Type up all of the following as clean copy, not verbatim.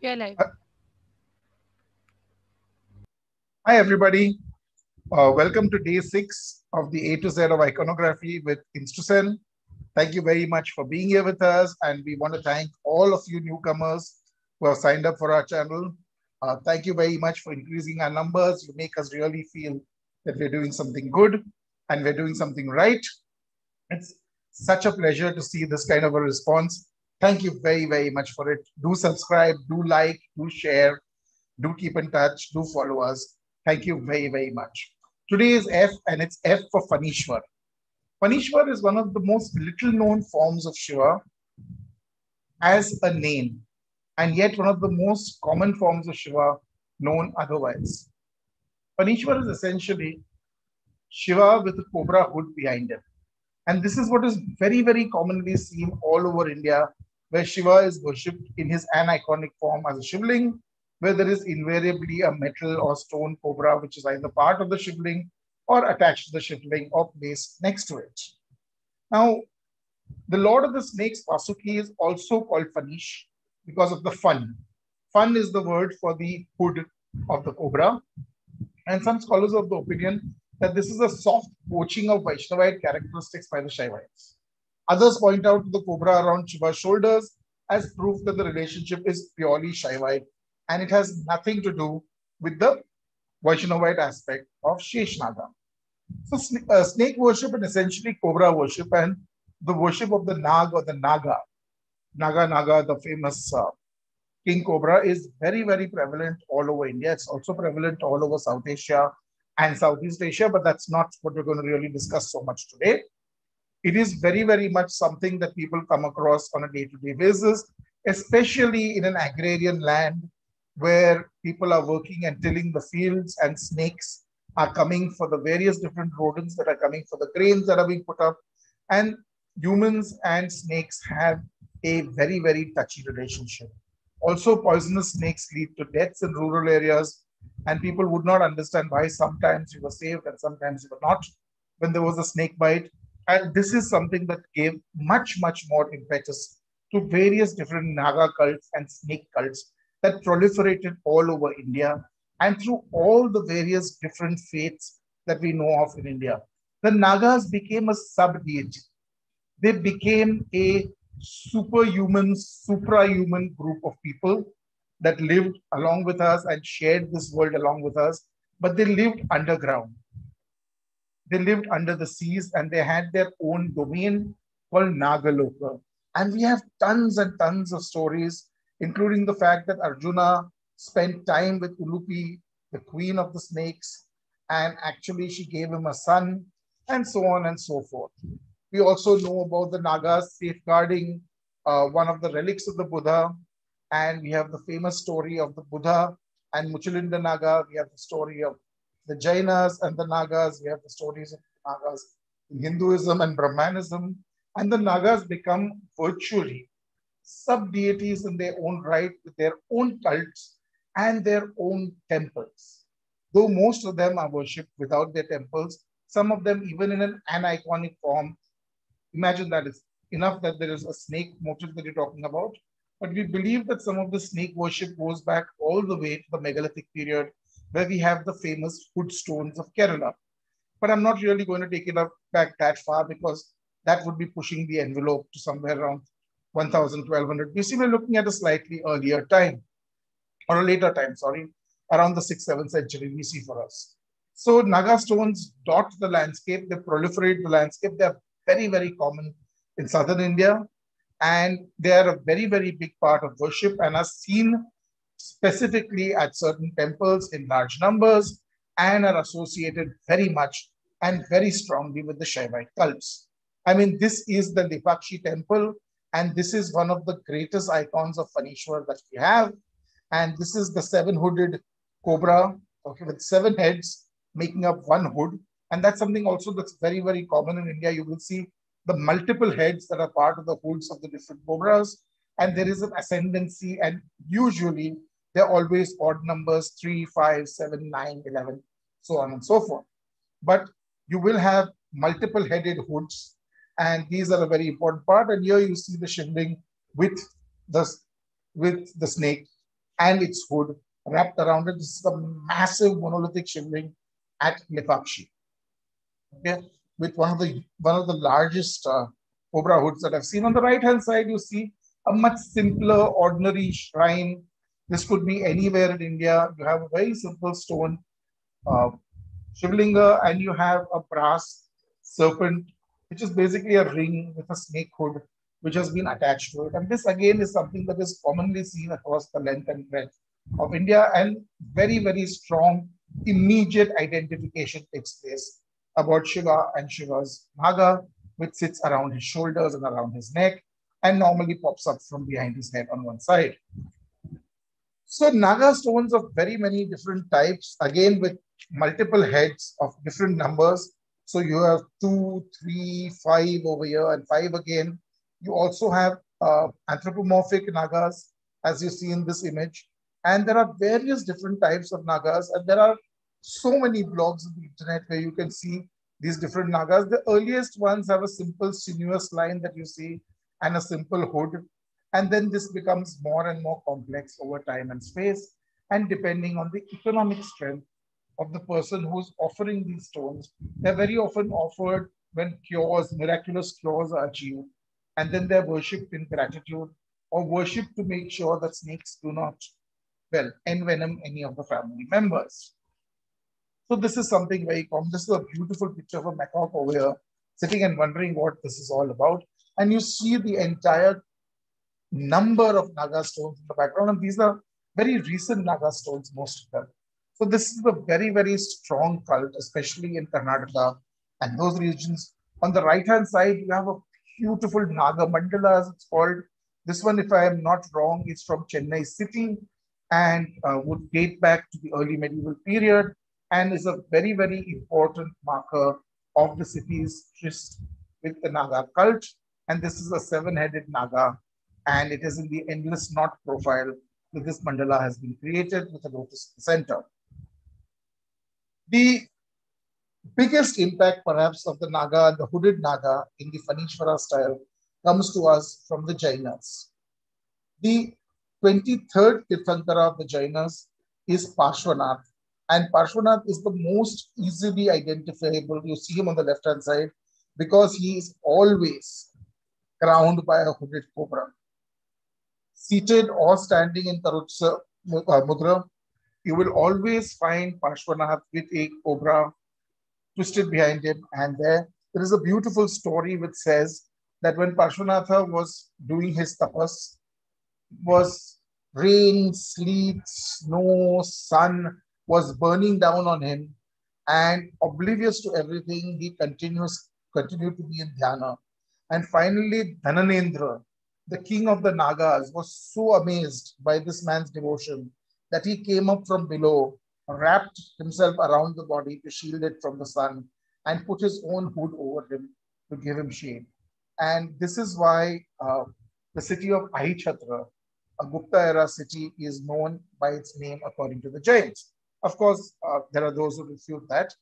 Yeah, live. Hi, everybody. Welcome to day 6 of the A to Z of Iconography with INSTUCEN. Thank you very much for being here with us. And we want to thank all of you newcomers who have signed up for our channel. Thank you very much for increasing our numbers. You make us really feel that we're doing something good and we're doing something right. It's such a pleasure to see this kind of a response. Thank you very, very much for it. Do subscribe, do like, do share, do keep in touch, do follow us. Thank you very, very much. Today is F and it's F for Fanishwar. Fanishwar is one of the most little known forms of Shiva as a name, and yet one of the most common forms of Shiva known otherwise. Fanishwar is essentially Shiva with a cobra hood behind him. And this is what is very, very commonly seen all over India, where Shiva is worshipped in his aniconic form as a Shivling, where there is invariably a metal or stone cobra, which is either part of the Shivling or attached to the Shivling or placed next to it. Now, the Lord of the Snakes, Vasuki, is also called Fanish because of the fun. Fun is the word for the hood of the cobra. And some scholars are of the opinion that this is a soft poaching of Vaishnavite characteristics by the Shaivites. Others point out to the cobra around Shiva's shoulders as proof that the relationship is purely Shaivite and it has nothing to do with the Vaishnavite aspect of Sheshnaga. So snake worship and essentially cobra worship and the worship of the Nag or the Naga, Naga, the famous king cobra, is very, very prevalent all over India. It's also prevalent all over South Asia and Southeast Asia, but that's not what we're going to really discuss so much today. It is very, very much something that people come across on a day-to-day basis, especially in an agrarian land where people are working and tilling the fields and snakes are coming for the various different rodents that are coming for the grains that are being put up. And humans and snakes have a very, very touchy relationship. Also, poisonous snakes lead to deaths in rural areas, and people would not understand why sometimes you were saved and sometimes you were not when there was a snake bite. And this is something that gave much, much more impetus to various different Naga cults and snake cults that proliferated all over India and through all the various different faiths that we know of in India. The Nagas became a sub deity. They became a superhuman, suprahuman group of people that lived along with us and shared this world along with us, but they lived underground. They lived under the seas and they had their own domain called Nagaloka. And we have tons and tons of stories, including the fact that Arjuna spent time with Ulupi, the queen of the snakes, and actually she gave him a son, and so on and so forth. We also know about the Nagas safeguarding one of the relics of the Buddha, and we have the famous story of the Buddha and Muchalinda Naga. We have the story of the Jainas and the Nagas. We have the stories of the Nagas in Hinduism and Brahmanism. And the Nagas become virtually sub-deities in their own right with their own cults and their own temples. Though most of them are worshipped without their temples, some of them even in an aniconic form. Imagine that it's enough that there is a snake motif that you're talking about. But we believe that some of the snake worship goes back all the way to the megalithic period, where we have the famous hood stones of Kerala. But I'm not really going to take it up back that far because that would be pushing the envelope to somewhere around 1000, 1200 BC. We're looking at a slightly earlier time, or a later time, sorry, around the 6th, 7th century BC for us. So Naga stones dot the landscape, they proliferate the landscape. They're very, very common in southern India, and they are a very, very big part of worship and are seen specifically at certain temples in large numbers and are associated very much and very strongly with the Shaivite cults. I mean, this is the Lepakshi Temple, and this is one of the greatest icons of Fanishwar that we have. And this is the seven-hooded cobra, okay, with 7 heads making up one hood. And that's something also that's very, very common in India. You will see the multiple heads that are part of the hoods of the different cobras. And there is an ascendancy, and usually they're always odd numbers 3, 5, 7, 9, 11, so on and so forth. But you will have multiple headed hoods, and these are a very important part. And here you see the shivling with the snake. and its hood wrapped around it. This is a massive monolithic shivling at Lepakshi. Okay, with one of the largest cobra hoods that I've seen. On the right hand side, you see a much simpler, ordinary shrine. This could be anywhere in India. You have a very simple stone uh, shivlinga, and you have a brass serpent, which is basically a ring with a snake hood, which has been attached to it. And this again is something that is commonly seen across the length and breadth of India, and very, very strong immediate identification takes place about Shiva and Shiva's Naga, which sits around his shoulders and around his neck, and normally pops up from behind his head on one side. So Naga stones of very many different types, again with multiple heads of different numbers. So you have 2, 3, 5 over here and 5 again. You also have anthropomorphic Nagas, as you see in this image. And there are various different types of Nagas, and there are so many blogs on the internet where you can see these different Nagas. The earliest ones have a simple sinuous line that you see and a simple hood. And then this becomes more and more complex over time and space. And depending on the economic strength of the person who's offering these stones, they're very often offered when cures, miraculous cures are achieved. And then they're worshipped in gratitude or worshipped to make sure that snakes do not, well, envenom any of the family members. So this is something very common. This is a beautiful picture of a macaque over here, sitting and wondering what this is all about. And you see the entire number of Naga stones in the background. And these are very recent Naga stones, most of them. So this is a very, very strong cult, especially in Karnataka and those regions. On the right-hand side, you have a beautiful Naga Mandala, as it's called. This one, if I am not wrong, is from Chennai city and would date back to the early medieval period, and is a very, very important marker of the city's tryst with the Naga cult. And this is a 7-headed Naga, and it is in the endless knot profile that this mandala has been created with a lotus in the center. The biggest impact, perhaps, of the Naga, the hooded Naga in the Fanishwara style comes to us from the Jainas. The 23rd Tirthankara of the Jainas is Pashwanath. And Pashwanath is the most easily identifiable. You see him on the left-hand side because he is always crowned by a hooded cobra. Seated or standing in Tarutsa Mudra, you will always find Pashwanath with a cobra twisted behind him. And there is a beautiful story which says that when Pashwanatha was doing his tapas, it was rain, sleet, snow, sun was burning down on him, and oblivious to everything, he continued to be in dhyana. And finally, Dhananendra, the king of the Nagas, was so amazed by this man's devotion that he came up from below, wrapped himself around the body to shield it from the sun, and put his own hood over him to give him shade. And this is why the city of Ahichatra, a Gupta era city, is known by its name according to the Jains. Of course, there are those who refute that.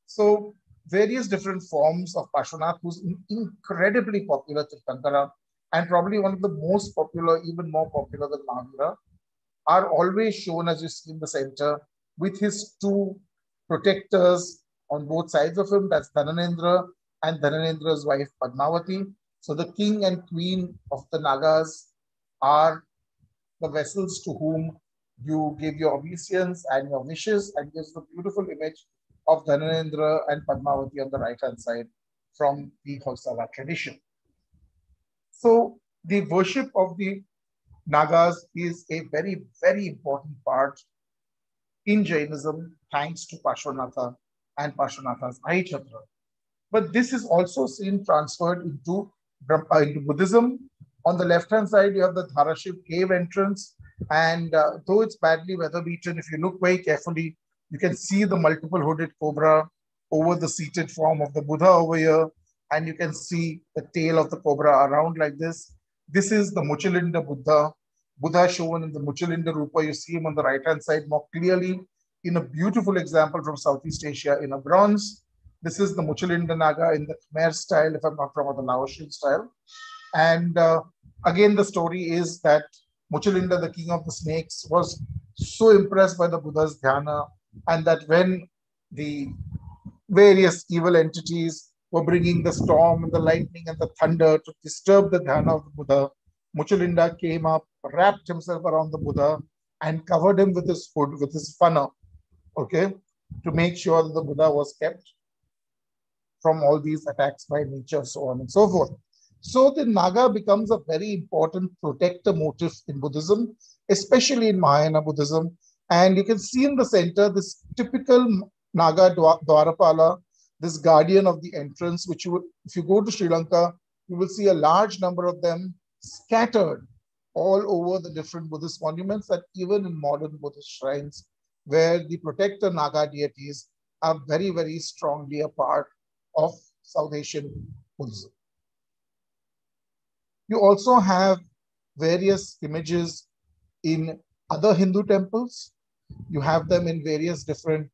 So various different forms of Pashwanath, who's incredibly popular Tirthankara, and probably one of the most popular, even more popular than Mahavira, are always shown, as you see in the center, with his 2 protectors on both sides of him. That's Dhananendra and Dhananendra's wife Padmavati. So the king and queen of the Nagas are the vessels to whom you give your obeisance and your wishes, and there's the beautiful image of Dhananendra and Padmavati on the right-hand side from the Hoysala tradition. So the worship of the Nagas is a very, very important part in Jainism, thanks to Pashwanatha and Pashwanatha's Ahichatra. But this is also seen transferred into Buddhism. On the left-hand side, you have the Thoracic Cave entrance. And though it's badly weather-beaten, if you look very carefully, you can see the multiple hooded cobra over the seated form of the Buddha over here. And you can see the tail of the cobra around like this. This is the Muchalinda Buddha. Buddha shown in the Muchalinda Rupa. You see him on the right-hand side more clearly in a beautiful example from Southeast Asia in a bronze. This is the Muchalinda Naga in the Khmer style, if I'm not wrong, or the Laotian style. And again, the story is that Muchalinda, the king of the snakes, was so impressed by the Buddha's dhyana, and that when the various evil entities were bringing the storm and the lightning and the thunder to disturb the dhyana of the Buddha, Muchalinda came up, wrapped himself around the Buddha, and covered him with his hood, with his funnel, okay, to make sure that the Buddha was kept from all these attacks by nature, so on and so forth. So the Naga becomes a very important protector motif in Buddhism, especially in Mahayana Buddhism. And you can see in the center this typical Naga Dwarapala, this guardian of the entrance, which you would, if you go to Sri Lanka, you will see a large number of them scattered all over the different Buddhist monuments, and even in modern Buddhist shrines, where the protector Naga deities are very, very strongly a part of South Asian Buddhism. You also have various images in other Hindu temples. You have them in various different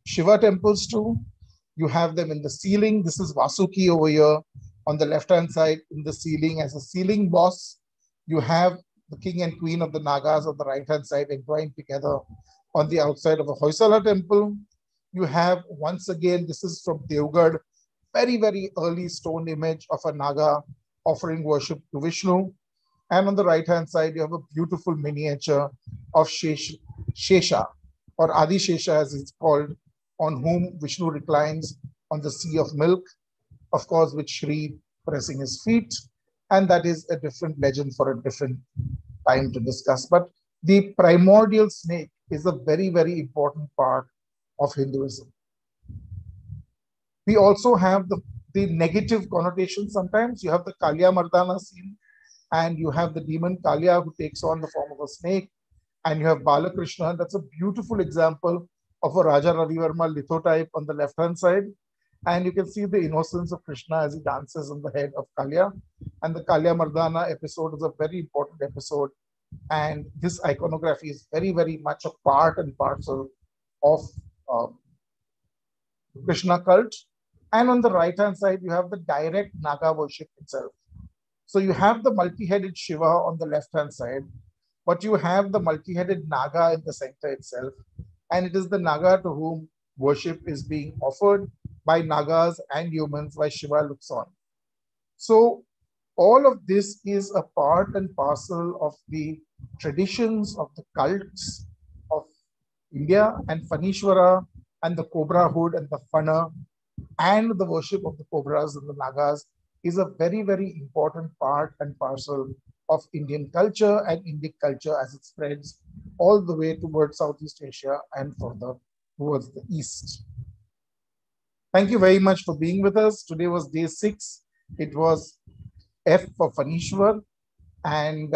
Shiva temples too. You have them in the ceiling. This is Vasuki over here on the left-hand side in the ceiling as a ceiling boss. You have the king and queen of the Nagas on the right-hand side entwined together on the outside of a Hoysala temple. You have, once again, this is from Devgarh, very, very early stone image of a Naga offering worship to Vishnu. And on the right-hand side, you have a beautiful miniature of Shesha, or Adi Shesha as it's called, on whom Vishnu reclines on the sea of milk, of course, with Shri pressing his feet. And that is a different legend for a different time to discuss. But the primordial snake is a very, very important part of Hinduism. We also have the negative connotation sometimes. You have the Kalya Mardana scene, and you have the demon Kalya who takes on the form of a snake, and you have Balakrishna. That's a beautiful example of a Raja Ravivarma lithotype on the left-hand side. And you can see the innocence of Krishna as he dances on the head of Kalya. And the Kalya Mardana episode is a very important episode. And this iconography is very, very much a part and parcel of Krishna cult. And on the right-hand side, you have the direct Naga worship itself. So you have the multi-headed Shiva on the left-hand side, but you have the multi-headed Naga in the center itself. And it is the Naga to whom worship is being offered by Nagas and humans, while Shiva looks on. So all of this is a part and parcel of the traditions of the cults of India, and Fanishwara and the cobra hood and the fana and the worship of the cobras and the Nagas is a very, very important part and parcel of Indian culture and Indic culture as it spreads all the way towards Southeast Asia and further towards the East. Thank you very much for being with us. Today was day 6. It was F for Fanishwar. And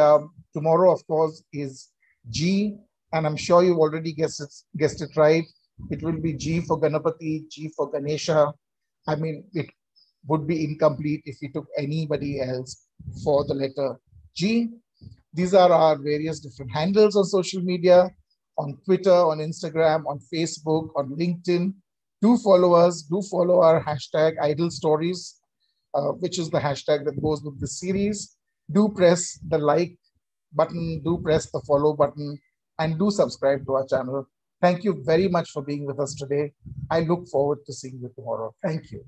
tomorrow, of course, is G. And I'm sure you've already guessed it right. It will be G for Ganapati, G for Ganesha. I mean, it would be incomplete if we took anybody else for the letter G. These are our various different handles on social media, on Twitter, on Instagram, on Facebook, on LinkedIn. Do follow us. Do follow our hashtag Idle Stories, which is the hashtag that goes with the series. Do press the like button, do press the follow button, and do subscribe to our channel. Thank you very much for being with us today. I look forward to seeing you tomorrow. Thank you.